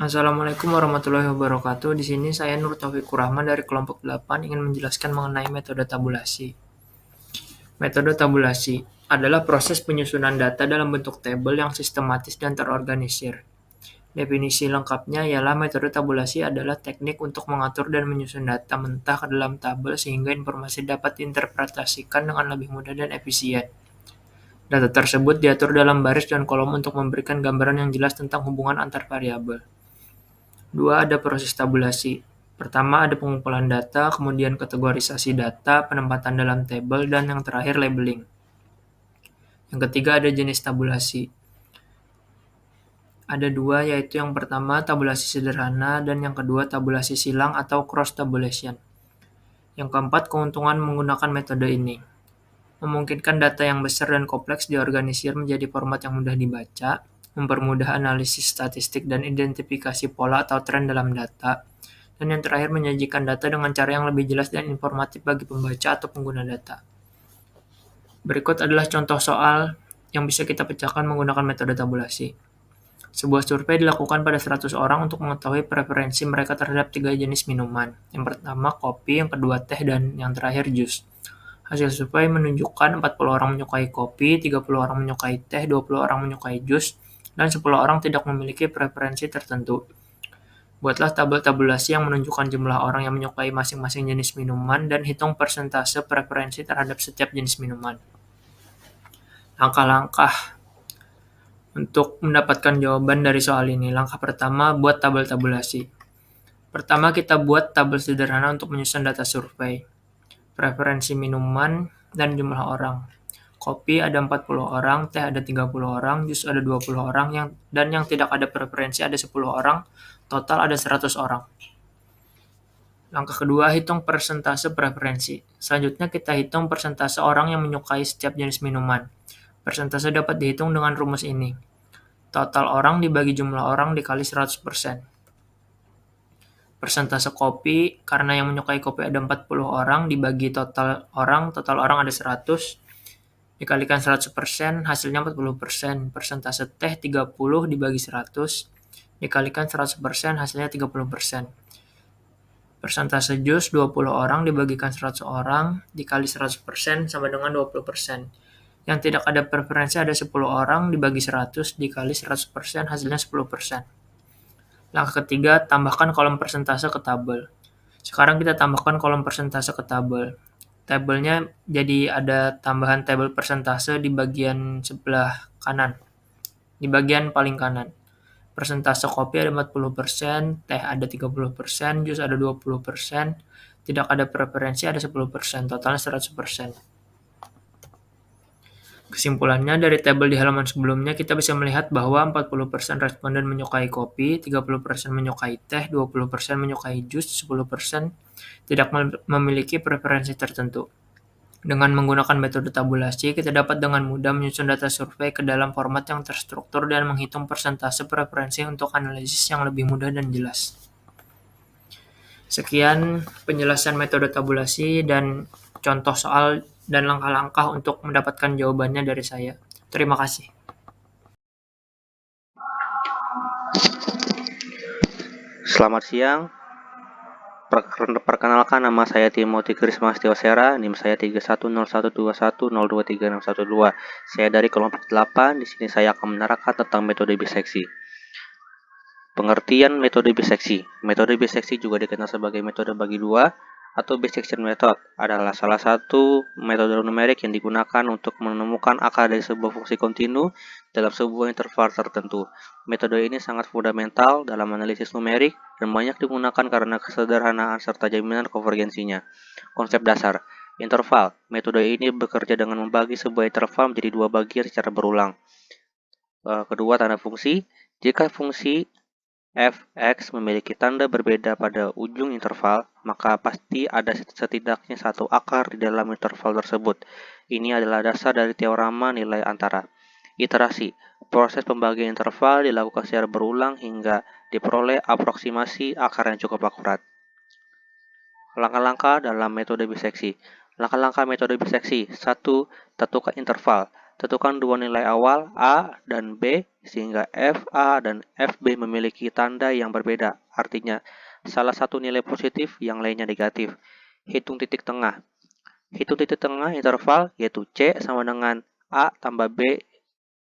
Assalamualaikum warahmatullahi wabarakatuh. Di sini saya Nur Taufikur Rahman dari kelompok 8 ingin menjelaskan mengenai metode tabulasi. Metode tabulasi adalah proses penyusunan data dalam bentuk tabel yang sistematis dan terorganisir. Definisi lengkapnya ialah metode tabulasi adalah teknik untuk mengatur dan menyusun data mentah ke dalam tabel sehingga informasi dapat diinterpretasikan dengan lebih mudah dan efisien. Data tersebut diatur dalam baris dan kolom untuk memberikan gambaran yang jelas tentang hubungan antar variabel. Dua, ada proses tabulasi. Pertama, ada pengumpulan data, kemudian kategorisasi data, penempatan dalam tabel, dan yang terakhir labeling. Yang ketiga, ada jenis tabulasi. Ada dua, yaitu yang pertama tabulasi sederhana dan yang kedua tabulasi silang atau cross tabulation. Yang keempat, keuntungan menggunakan metode ini. Memungkinkan data yang besar dan kompleks diorganisir menjadi format yang mudah dibaca, mempermudah analisis statistik dan identifikasi pola atau tren dalam data, dan yang terakhir menyajikan data dengan cara yang lebih jelas dan informatif bagi pembaca atau pengguna data. Berikut adalah contoh soal yang bisa kita pecahkan menggunakan metode tabulasi. Sebuah survei dilakukan pada 100 orang untuk mengetahui preferensi mereka terhadap 3 jenis minuman. Yang pertama kopi, yang kedua teh, dan yang terakhir jus. Hasil survei menunjukkan 40 orang menyukai kopi, 30 orang menyukai teh, 20 orang menyukai jus, dan 10 orang tidak memiliki preferensi tertentu. Buatlah tabel tabulasi yang menunjukkan jumlah orang yang menyukai masing-masing jenis minuman dan hitung persentase preferensi terhadap setiap jenis minuman. Langkah-langkah untuk mendapatkan jawaban dari soal ini. Langkah pertama, buat tabel tabulasi. Pertama, kita buat tabel sederhana untuk menyusun data survei. Preferensi minuman dan jumlah orang. Kopi ada 40 orang, teh ada 30 orang, jus ada 20 orang, dan yang tidak ada preferensi ada 10 orang, total ada 100 orang. Langkah kedua, hitung persentase preferensi. Selanjutnya kita hitung persentase orang yang menyukai setiap jenis minuman. Persentase dapat dihitung dengan rumus ini. Total orang dibagi jumlah orang dikali 100%. Persentase kopi, karena yang menyukai kopi ada 40 orang, dibagi total orang ada 100, dikalikan 100%, hasilnya 40%. Persentase teh 30 dibagi 100, dikalikan 100%, hasilnya 30%. Persentase jus 20 orang dibagikan 100 orang, dikali 100% sama dengan 20%. Yang tidak ada preferensi ada 10 orang, dibagi 100, dikali 100%, hasilnya 10%. Langkah ketiga, tambahkan kolom persentase ke tabel. Sekarang kita tambahkan kolom persentase ke tabel. Tabelnya jadi ada tambahan tabel persentase di bagian sebelah kanan, di bagian paling kanan. Persentase kopi ada 40%, teh ada 30%, jus ada 20%, tidak ada preferensi ada 10%, totalnya 100%. Kesimpulannya, dari tabel di halaman sebelumnya kita bisa melihat bahwa 40% responden menyukai kopi, 30% menyukai teh, 20% menyukai jus, 10% tidak memiliki preferensi tertentu. Dengan menggunakan metode tabulasi, kita dapat dengan mudah menyusun data survei ke dalam format yang terstruktur dan menghitung persentase preferensi untuk analisis yang lebih mudah dan jelas. Sekian penjelasan metode tabulasi dan contoh soal dan langkah-langkah untuk mendapatkan jawabannya dari saya. Terima kasih. Selamat siang. Perkenalkan, nama saya Timothy Krismas Teosera, NIM saya 310121023612. Saya dari kelompok 8. Di sini saya akan menerangkan tentang metode biseksi. Pengertian metode biseksi. Metode biseksi juga dikenal sebagai metode bagi dua atau bisection method, adalah salah satu metode numerik yang digunakan untuk menemukan akar dari sebuah fungsi kontinu dalam sebuah interval tertentu. Metode ini sangat fundamental dalam analisis numerik dan banyak digunakan karena kesederhanaan serta jaminan konvergensinya. Konsep dasar interval. Metode ini bekerja dengan membagi sebuah interval menjadi dua bagian secara berulang. Kedua, tanda fungsi. Jika fungsi f(x) memiliki tanda berbeda pada ujung interval, maka pasti ada setidaknya satu akar di dalam interval tersebut. Ini adalah dasar dari teorema nilai antara. Iterasi. Proses pembagian interval dilakukan secara berulang hingga diperoleh aproksimasi akar yang cukup akurat. Langkah-langkah dalam metode biseksi. Langkah-langkah metode biseksi. 1. Tentukan interval. Tentukan dua nilai awal A dan B sehingga FA dan FB memiliki tanda yang berbeda. Artinya, salah satu nilai positif yang lainnya negatif. Hitung titik tengah. Hitung titik tengah interval yaitu C sama dengan A tambah B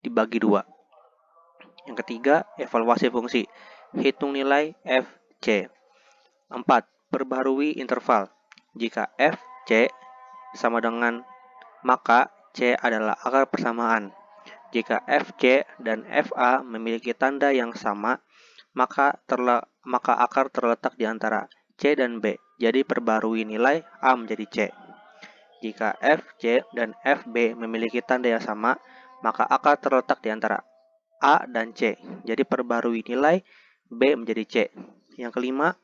dibagi 2. Yang ketiga, evaluasi fungsi. Hitung nilai FC. 4. Perbarui interval. Jika FC sama dengan, maka C adalah akar persamaan. Jika FC dan FA memiliki tanda yang sama, maka akar terletak di antara C dan B. Jadi perbarui nilai A menjadi C. Jika FC dan FB memiliki tanda yang sama, maka akar terletak di antara A dan C. Jadi perbarui nilai B menjadi C. Yang kelima,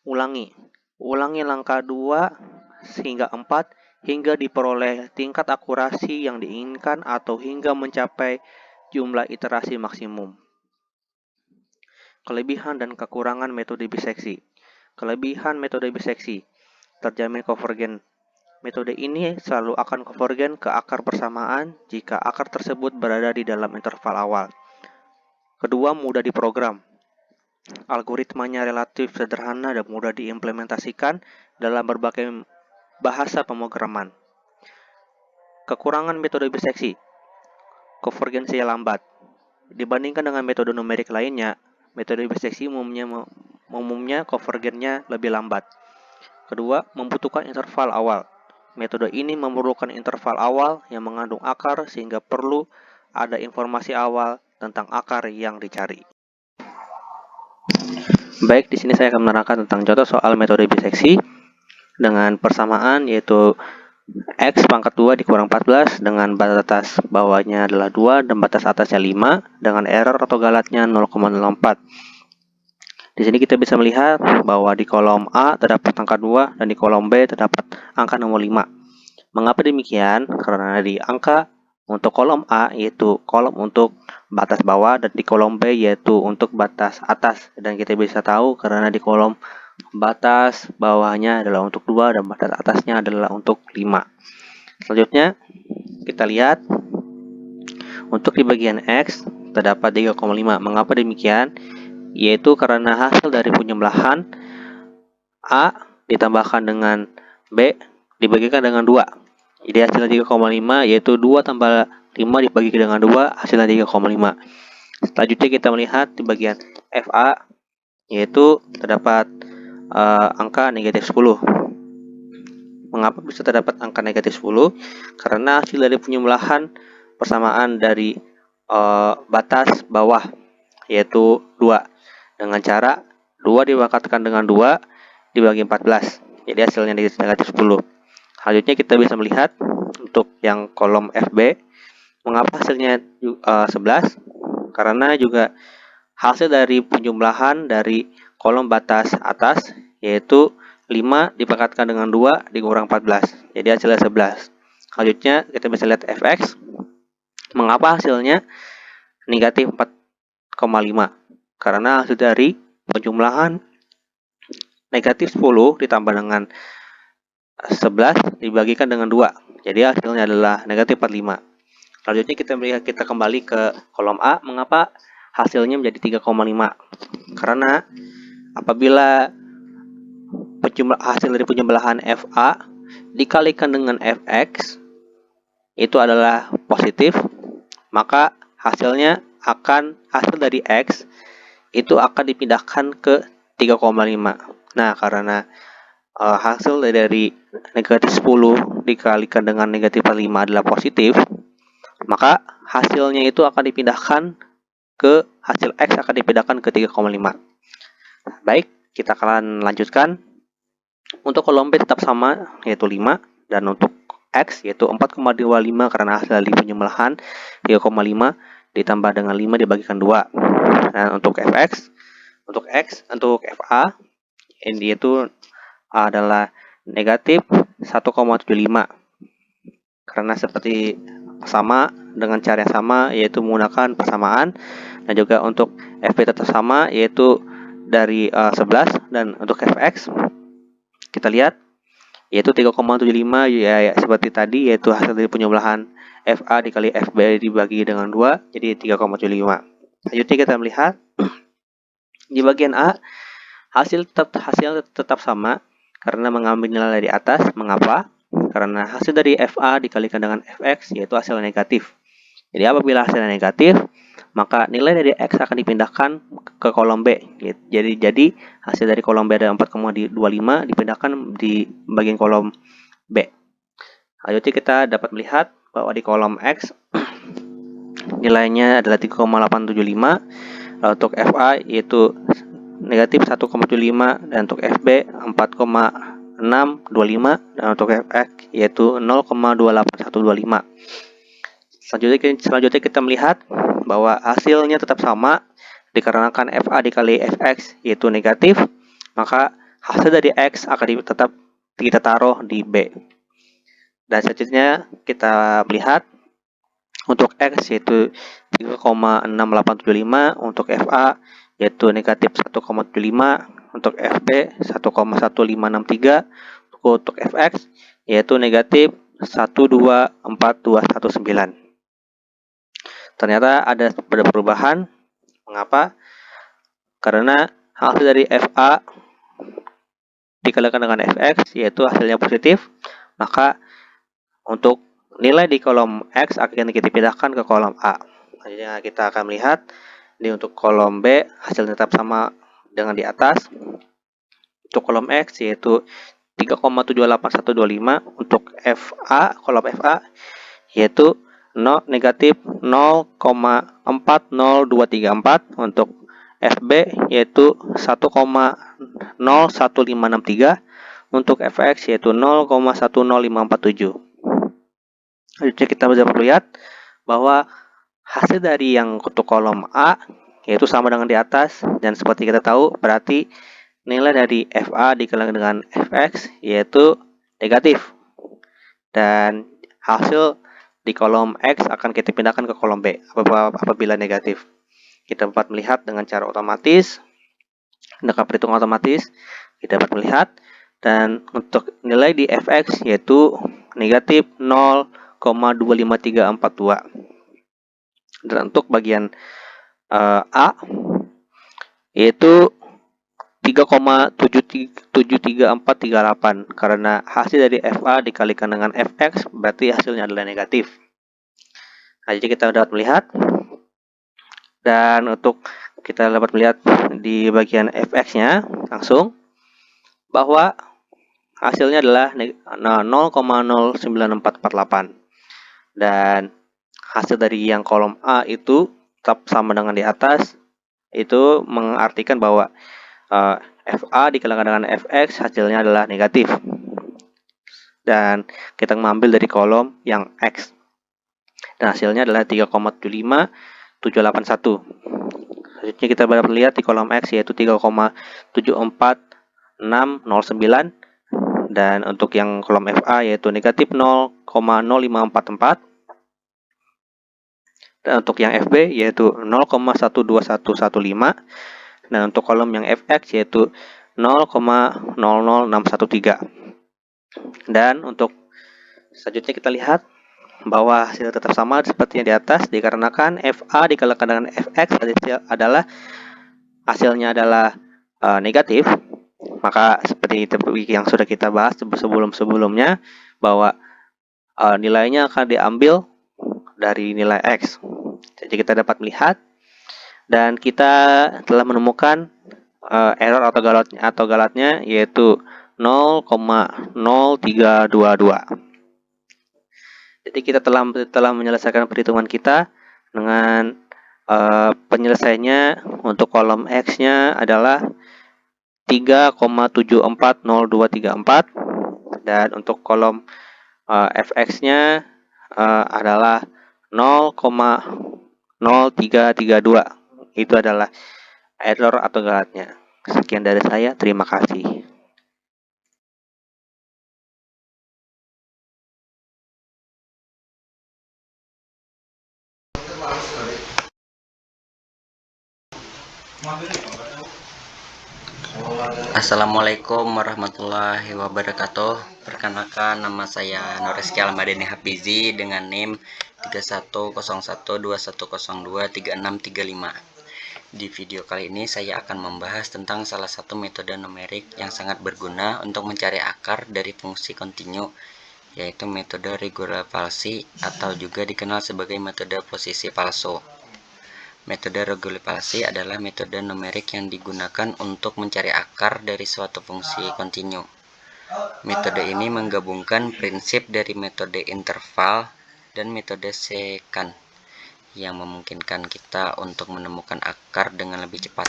ulangi. Ulangi langkah 2 hingga 4 hingga diperoleh tingkat akurasi yang diinginkan atau hingga mencapai jumlah iterasi maksimum. Kelebihan dan kekurangan metode biseksi. Kelebihan metode biseksi. Terjamin konvergen. Metode ini selalu akan konvergen ke akar persamaan jika akar tersebut berada di dalam interval awal. Kedua, mudah diprogram. Algoritmanya relatif sederhana dan mudah diimplementasikan dalam berbagai bahasa pemrograman. Kekurangan metode biseksi. Konvergensi lambat. Dibandingkan dengan metode numerik lainnya, metode biseksi umumnya konvergennya lebih lambat. Kedua, membutuhkan interval awal. Metode ini memerlukan interval awal yang mengandung akar sehingga perlu ada informasi awal tentang akar yang dicari. Baik, di sini saya akan menerangkan tentang contoh soal metode biseksi dengan persamaan yaitu X pangkat 2 dikurang 14 dengan batas bawahnya adalah 2 dan batas atasnya 5 dengan error atau galatnya 0,04. Di sini kita bisa melihat bahwa di kolom A terdapat angka 2 dan di kolom B terdapat angka nomor 5. Mengapa demikian? Karena di angka untuk kolom A yaitu kolom untuk batas bawah dan di kolom B yaitu untuk batas atas. Dan kita bisa tahu karena di kolom batas bawahnya adalah untuk 2 dan batas atasnya adalah untuk 5. Selanjutnya kita lihat untuk di bagian X terdapat 3,5. Mengapa demikian? Yaitu karena hasil dari penjumlahan A ditambahkan dengan B dibagikan dengan 2. Jadi hasilnya 3,5 yaitu 2 tambah 5 dibagi dengan 2 hasilnya 3,5. Selanjutnya kita melihat di bagian FA yaitu terdapat angka negatif 10. Mengapa bisa terdapat angka negatif 10? Karena hasil dari penjumlahan persamaan dari batas bawah yaitu 2 dengan cara 2 dipangkatkan dengan 2 dibagi 14. Jadi hasilnya negatif 10. Selanjutnya kita bisa melihat untuk yang kolom FB mengapa hasilnya 11? Karena juga hasil dari penjumlahan dari kolom batas atas yaitu 5 dipangkatkan dengan 2 dikurang 14. Jadi hasilnya 11. Selanjutnya kita bisa lihat Fx. Mengapa hasilnya negatif 4,5? Karena hasil dari penjumlahan negatif 10 ditambah dengan 11 dibagikan dengan 2. Jadi hasilnya adalah negatif 45. Selanjutnya kita kembali ke kolom A. Mengapa hasilnya menjadi 3,5? Karena apabila hasil dari penjumlahan FA dikalikan dengan Fx itu adalah positif, maka hasil dari X itu akan dipindahkan ke 3,5. Nah, karena hasil dari negatif 10 dikalikan dengan negatif 5 adalah positif, maka hasilnya itu akan dipindahkan ke hasil X akan dipindahkan ke 3,5. Baik, kita akan lanjutkan. Untuk kolom B tetap sama yaitu 5 dan untuk X yaitu 4,25 karena hasil dari penjumlahan 3,5 ditambah dengan 5 dibagikan 2. Dan untuk Fx, untuk FA ini itu adalah negatif 1,75 karena seperti sama dengan cara yang sama yaitu menggunakan persamaan, dan juga untuk FB tetap sama yaitu dari 11 dan untuk Fx kita lihat yaitu 3,75 ya seperti tadi yaitu hasil dari penjumlahan FA dikali FB dibagi dengan 2, jadi 3,75. Selanjutnya kita melihat di bagian A, hasil tetap sama karena mengambil nilai dari atas. Mengapa? Karena hasil dari FA dikalikan dengan Fx yaitu hasil negatif. Jadi apabila hasilnya negatif, maka nilai dari X akan dipindahkan ke kolom B. Jadi hasil dari kolom B ada 4,25 dipindahkan di bagian kolom B. Selanjutnya kita dapat melihat bahwa di kolom X nilainya adalah 3,875. Untuk FA yaitu negatif 1,75 dan untuk FB 4,625 dan untuk FX yaitu 0,28125. Selanjutnya kita melihat bahwa hasilnya tetap sama dikarenakan FA dikali Fx yaitu negatif, maka hasil dari X akan tetap kita taruh di B. Dan selanjutnya kita melihat untuk X yaitu 3,6875, untuk FA yaitu negatif 1,75, untuk FB 1,1563, untuk Fx yaitu negatif 124,219. Ternyata ada perubahan. Mengapa? Karena hasil dari FA dikalikan dengan Fx yaitu hasilnya positif, maka untuk nilai di kolom X akan kita pindahkan ke kolom A. Selanjutnya kita akan melihat ini untuk kolom B hasilnya tetap sama dengan di atas. Untuk kolom X yaitu 3,78125, untuk FA kolom FA yaitu negatif 0,40234, untuk FB yaitu 1,01563, untuk Fx yaitu 0,10547. Selanjutnya kita bisa melihat bahwa hasil dari yang untuk kolom A yaitu sama dengan di atas, dan seperti kita tahu berarti nilai dari FA dikalikan dengan Fx yaitu negatif, dan hasil di kolom X akan kita pindahkan ke kolom B apabila negatif. Kita dapat melihat dengan cara otomatis, dengan perhitungan otomatis kita dapat melihat, dan untuk nilai di Fx yaitu negatif 0,25342. Dan untuk bagian A yaitu 3,73438, karena hasil dari FA dikalikan dengan Fx berarti hasilnya adalah negatif. Nah, jadi kita dapat melihat, dan untuk kita dapat melihat di bagian Fx-nya langsung bahwa hasilnya adalah 0,09448, dan hasil dari yang kolom A itu tetap sama dengan di atas. Itu mengartikan bahwa FA dikalikan dengan Fx hasilnya adalah negatif, dan kita mengambil dari kolom yang X, dan hasilnya adalah 3,75781. Selanjutnya kita dapat melihat di kolom X yaitu 3,74609, dan untuk yang kolom FA yaitu negatif 0,0544, dan untuk yang FB yaitu 0,12115, dan untuk kolom yang Fx yaitu 0,00613. Dan untuk selanjutnya kita lihat bahwa hasil tetap sama seperti yang di atas dikarenakan FA dikalikan dengan Fx adalah hasilnya adalah negatif. Maka seperti yang sudah kita bahas sebelumnya bahwa nilainya akan diambil dari nilai X. Jadi kita dapat melihat, dan kita telah menemukan error atau galatnya yaitu 0,0322. Jadi kita telah menyelesaikan perhitungan kita dengan penyelesaiannya. Untuk kolom X-nya adalah 3,740234, dan untuk kolom Fx-nya adalah 0,0332. Itu adalah error atau galatnya. Sekian dari saya, terima kasih. Assalamualaikum warahmatullahi wabarakatuh. Perkenalkan, nama saya Noreski Almadini Hafizi dengan NIM 310121023635. Di video kali ini saya akan membahas tentang salah satu metode numerik yang sangat berguna untuk mencari akar dari fungsi kontinu, yaitu metode regular palsi atau juga dikenal sebagai metode posisi palsu. Metode regular palsi adalah metode numerik yang digunakan untuk mencari akar dari suatu fungsi kontinu. Metode ini menggabungkan prinsip dari metode interval dan metode sekant yang memungkinkan kita untuk menemukan akar dengan lebih cepat.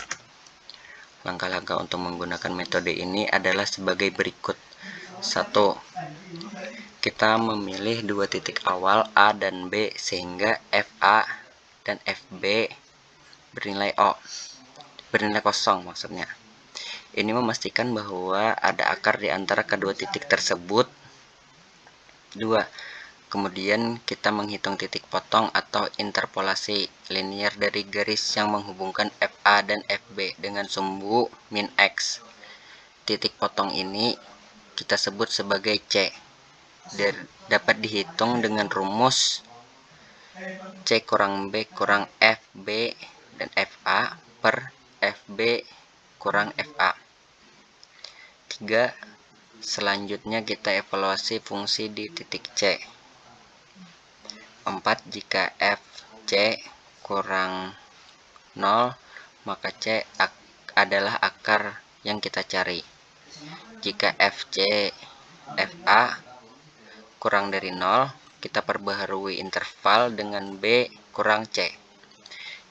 Langkah-langkah untuk menggunakan metode ini adalah sebagai berikut. 1. Kita memilih dua titik awal A dan B sehingga FA dan FB bernilai kosong maksudnya. Ini memastikan bahwa ada akar di antara kedua titik tersebut. 2. Kemudian kita menghitung titik potong atau interpolasi linier dari garis yang menghubungkan FA dan FB dengan sumbu min X. Titik potong ini kita sebut sebagai C. Dapat dihitung dengan rumus C kurang B kurang FB dan FA per FB kurang FA. 3. Selanjutnya kita evaluasi fungsi di titik C. 4. Jika FC kurang 0, maka C adalah akar yang kita cari. Jika FA kurang dari 0, kita perbaharui interval dengan B kurang C.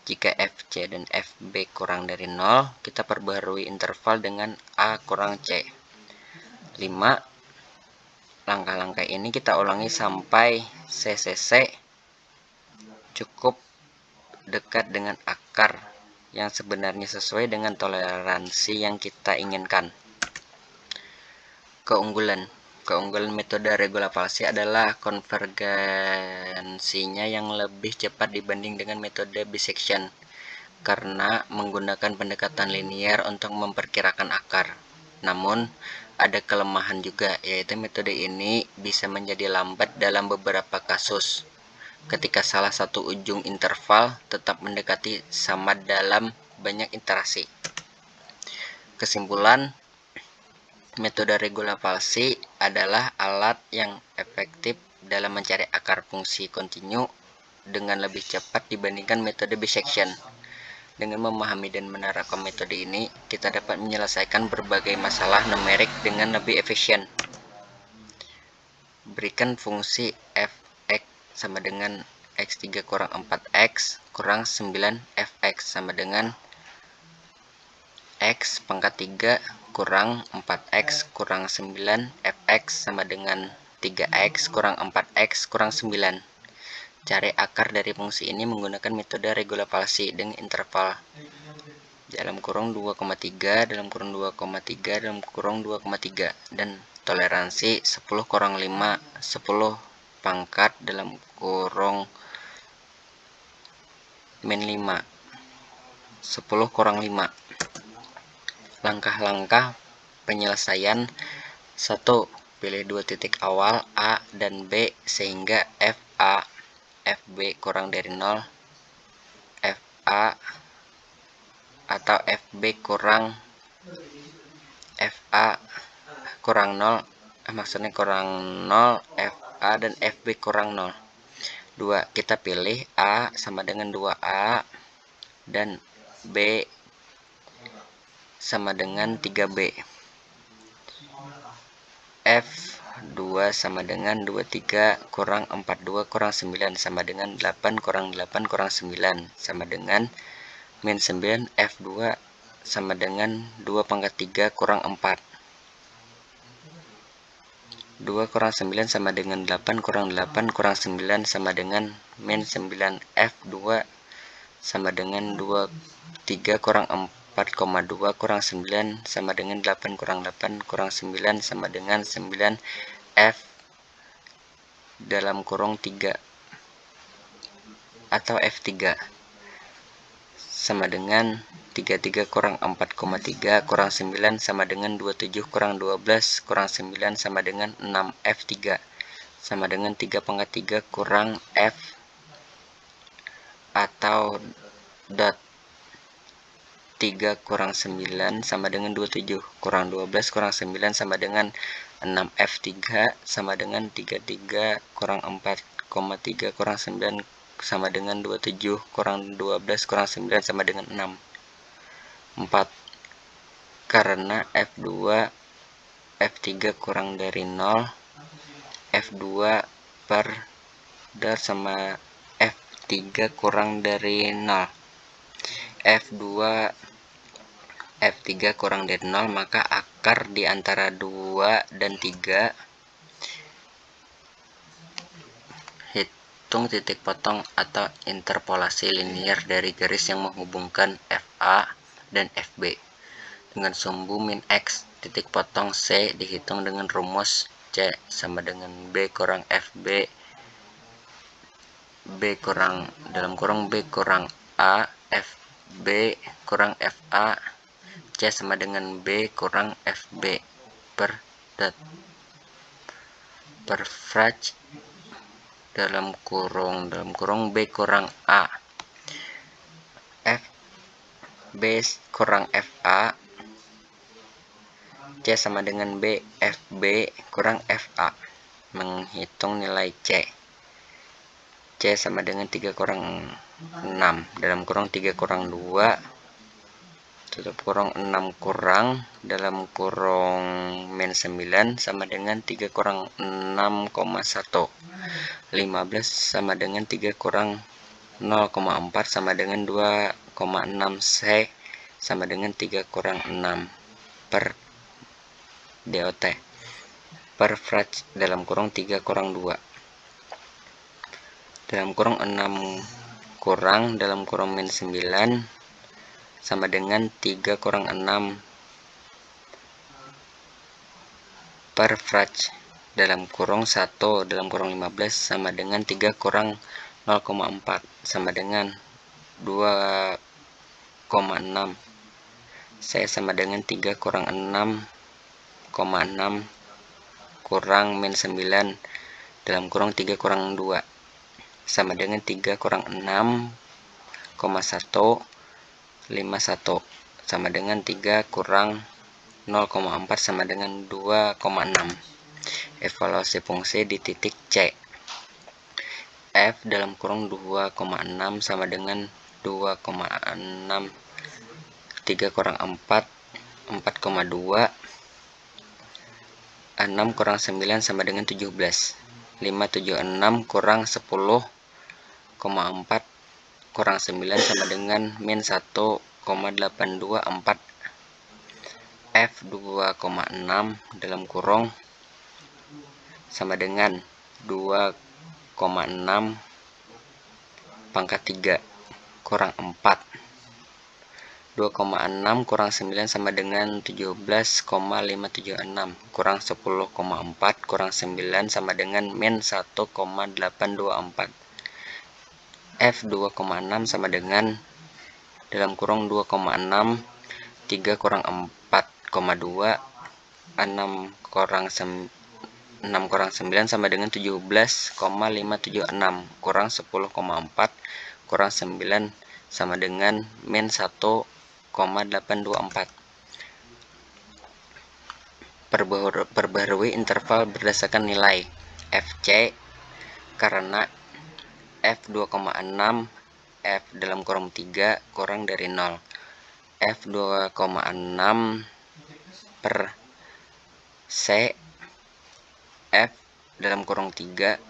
Jika FC dan FB kurang dari 0, kita perbaharui interval dengan A kurang C. 5. Langkah-langkah ini kita ulangi sampai CCC cukup dekat dengan akar yang sebenarnya sesuai dengan toleransi yang kita inginkan. Keunggulan metode regular palsi adalah konvergensinya yang lebih cepat dibanding dengan metode bisection karena menggunakan pendekatan linier untuk memperkirakan akar. Namun, ada kelemahan juga, yaitu metode ini bisa menjadi lambat dalam beberapa kasus ketika salah satu ujung interval tetap mendekati sama dalam banyak iterasi. Kesimpulan, metode regular palsi adalah alat yang efektif dalam mencari akar fungsi kontinu dengan lebih cepat dibandingkan metode bisection. Dengan memahami dan menerapkan metode ini, kita dapat menyelesaikan berbagai masalah numerik dengan lebih efisien. Berikan fungsi f(x) sama dengan x3 kurang 4x kurang 9fx sama dengan x pangkat 3 kurang 4x kurang 9fx sama dengan 3x kurang 4x kurang 9. Cari akar dari fungsi ini menggunakan metode regular palsi dengan interval dalam kurung 2,3 dalam kurung 2,3 dalam kurung 2,3 dan toleransi 10 kurang 5 10 pangkat dalam kurung min 5 10 kurang 5. Langkah-langkah penyelesaian. 1. Pilih dua titik awal A dan B sehingga FA FB kurang dari 0, FA atau FB kurang FA kurang 0, maksudnya kurang 0, FA dan FB kurang 0. 2. Kita pilih A sama dengan 2A dan B sama dengan 3B. F2 sama dengan 23 kurang 42 kurang 9 sama dengan 8 kurang 8 kurang 9 sama dengan min 9. F2 sama dengan 2 pangkat 3 kurang 4. 2 kurang 9 sama dengan 8 kurang 8 kurang 9 sama dengan min 9. F2 sama dengan 23 kurang 4,2 kurang 9 sama dengan 8 kurang 8 kurang 9 sama dengan 9. F dalam kurung 3 atau F3 sama dengan 33 kurang 4,3 kurang 9 sama dengan 27 kurang 12 kurang 9 sama dengan 6. F3 sama dengan 3/3 kurang F atau dot 3 kurang 9 sama dengan 27 kurang 12 kurang 9 sama dengan 6. F3 sama dengan 33 kurang 4,3 kurang 9 sama dengan 27 kurang 12 kurang 9 sama dengan 6. 4. Karena F2 F3 kurang dari 0, F2 per dot sama F3 kurang dari 0. F2 F3 kurang dari 0, maka akar di antara 2 dan 3 hitung titik potong atau interpolasi linier dari garis yang menghubungkan FA dan FB dengan sumbu min X. Titik potong C dihitung dengan rumus C sama dengan B kurang FB B kurang dalam kurung B kurang A FB kurang FA C sama dengan B kurang FB per dot per frach dalam kurung B kurang A F B kurang FA C sama dengan B FB kurang FA. Menghitung nilai C. C sama dengan 3 kurang 6 dalam kurung 3 kurang 2 tutup kurung 6 kurang dalam kurung min 9 sama dengan 3 kurang 6,1. 15 sama dengan 3 kurang 0,4 sama dengan 2,6. C sama dengan 3 kurang 6 per DOT per frach dalam kurung 3 kurang 2 dalam kurung 6 kurang dalam kurung min 9 sama dengan 3 kurang 6 per frach dalam kurung 1 dalam kurung 15 sama dengan 3 kurang 0,4 sama dengan 2,6. C sama dengan 3 kurang 6,6 kurang min 9 dalam kurung 3 kurang 2 sama dengan 3 kurang 6,151 sama dengan 3 kurang 0,4 sama dengan 2,6. Evaluasi fungsi di titik C. F dalam kurung 2,6 sama dengan 2,6 3 kurang 4 4,2 6 kurang 9 sama dengan 17. 576 kurang 10,4 kurang 9 sama dengan min 1,824. F 2,6 dalam kurung sama dengan 2,6 pangkat 3 kurang 4. 2,6 kurang 9 sama dengan 17,576 kurang 10,4 kurang 9 sama dengan min 1,824. F 2,6 sama dengan dalam kurung 2,6 3 kurang 4,2 6 kurang 9 sama dengan 17,576 kurang 10,4 kurang 9 sama dengan min 1,824. Perbarui interval berdasarkan nilai FC karena F 2,6 F dalam kurung 3 kurang dari 0. F 2,6 per C F dalam kurung 3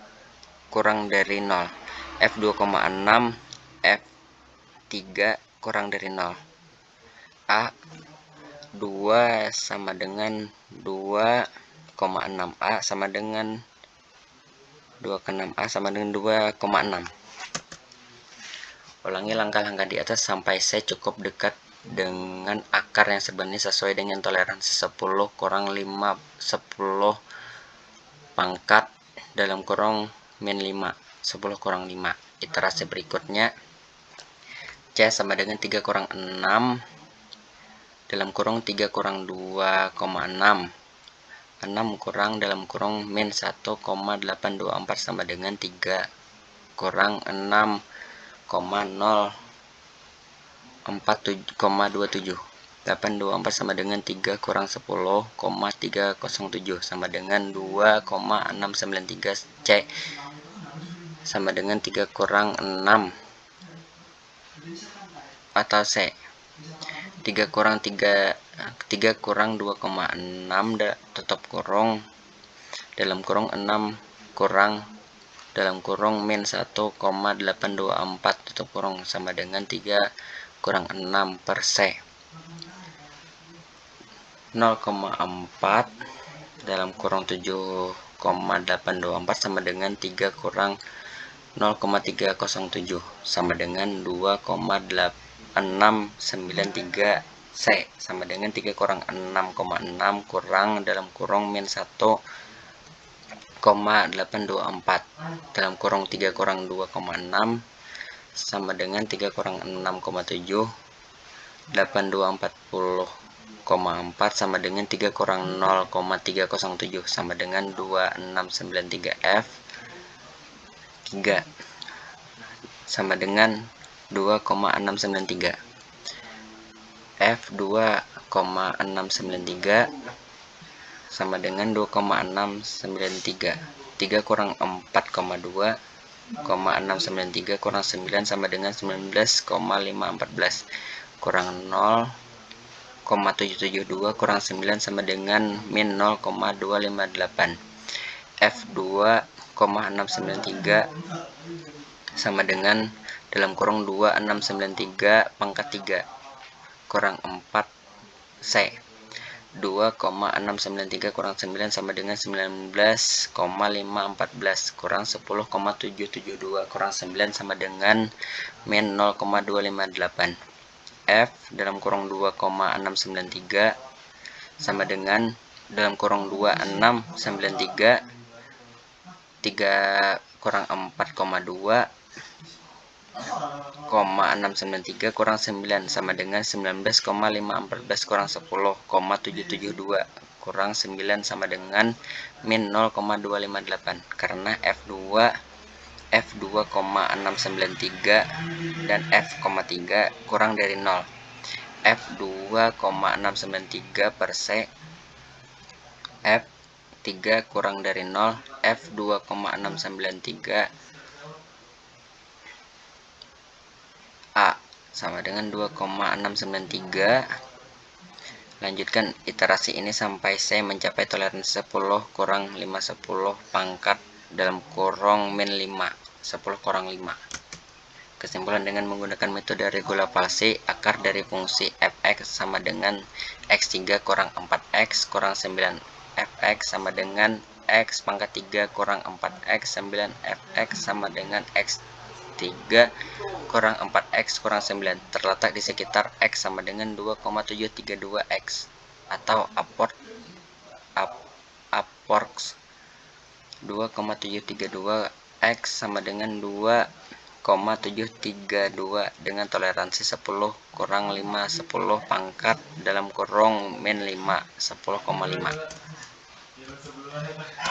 kurang dari 0. F 2,6 F 3 kurang dari 0. A 2 sama dengan 2,6 A sama dengan 2,6 A sama dengan 2,6. Ulangi langkah-langkah di atas sampai C cukup dekat dengan akar yang sebenarnya sesuai dengan toleransi 10 kurang 5 10 pangkat dalam kurung min 5 10 kurang 5. Iterasi berikutnya C sama dengan 3 kurang 6 dalam kurung 3 kurang 2,6. 6 kurang dalam kurung min 1,824 sama dengan 3 kurang 6,047,27. 824 sama dengan 3 kurang 10,307 sama dengan 2,693. C sama dengan 3 kurang 6 atau C 3 kurang 2,6 tutup kurung dalam kurung 6 kurang dalam kurung min 1,824 tutup kurung sama dengan 3 kurang 6 per C. 0,4 dalam kurung 7,824 sama dengan 3 kurang 0,307 sama dengan 2,693. C sama dengan 3 kurang 6,6 kurang dalam kurung min 1,824 dalam kurung 3 kurang 2,6 sama dengan 3 kurang 6,7. 8240,4 sama dengan 3 kurang 0,307 sama dengan 2693. F 3 sama dengan 2,693. F 2,693 sama dengan 2,693. 3 kurang 4,2 693 kurang 9 sama dengan 19,514 kurang 0,772 kurang 9 sama dengan min 0,258. F 2,693 sama dengan dalam kurung 2693 pangkat 3 kurang 4 C 2,693 kurang 9 sama dengan 19,514 kurang 10,772 kurang 9 sama dengan min 0,258. F dalam kurung 2,693 sama dengan dalam kurung 2693 3 kurang 4,2 693 kurang 9 sama dengan 19,514 kurang 10,772 kurang 9 sama dengan min 0,258 karena F 2,693 dan F,3 kurang dari 0. F 2,693 per C. F 3 kurang dari 0. F 2,693 A sama dengan 2,693. Lanjutkan iterasi ini sampai C mencapai toleransi 10 kurang 510 pangkat dalam kurung min 5 10 kurang 5. Kesimpulan, dengan menggunakan metode regulasi akar dari fungsi fx sama dengan x3 kurang 4x kurang 9 fx sama dengan x pangkat 3 kurang 4x 9 fx sama dengan x3 kurang 4x kurang 9 terletak di sekitar x sama dengan 2,732x atau approx 2,732x sama dengan 2,732 dengan toleransi 10 kurang 510 pangkat dalam kurung min 5 10,5.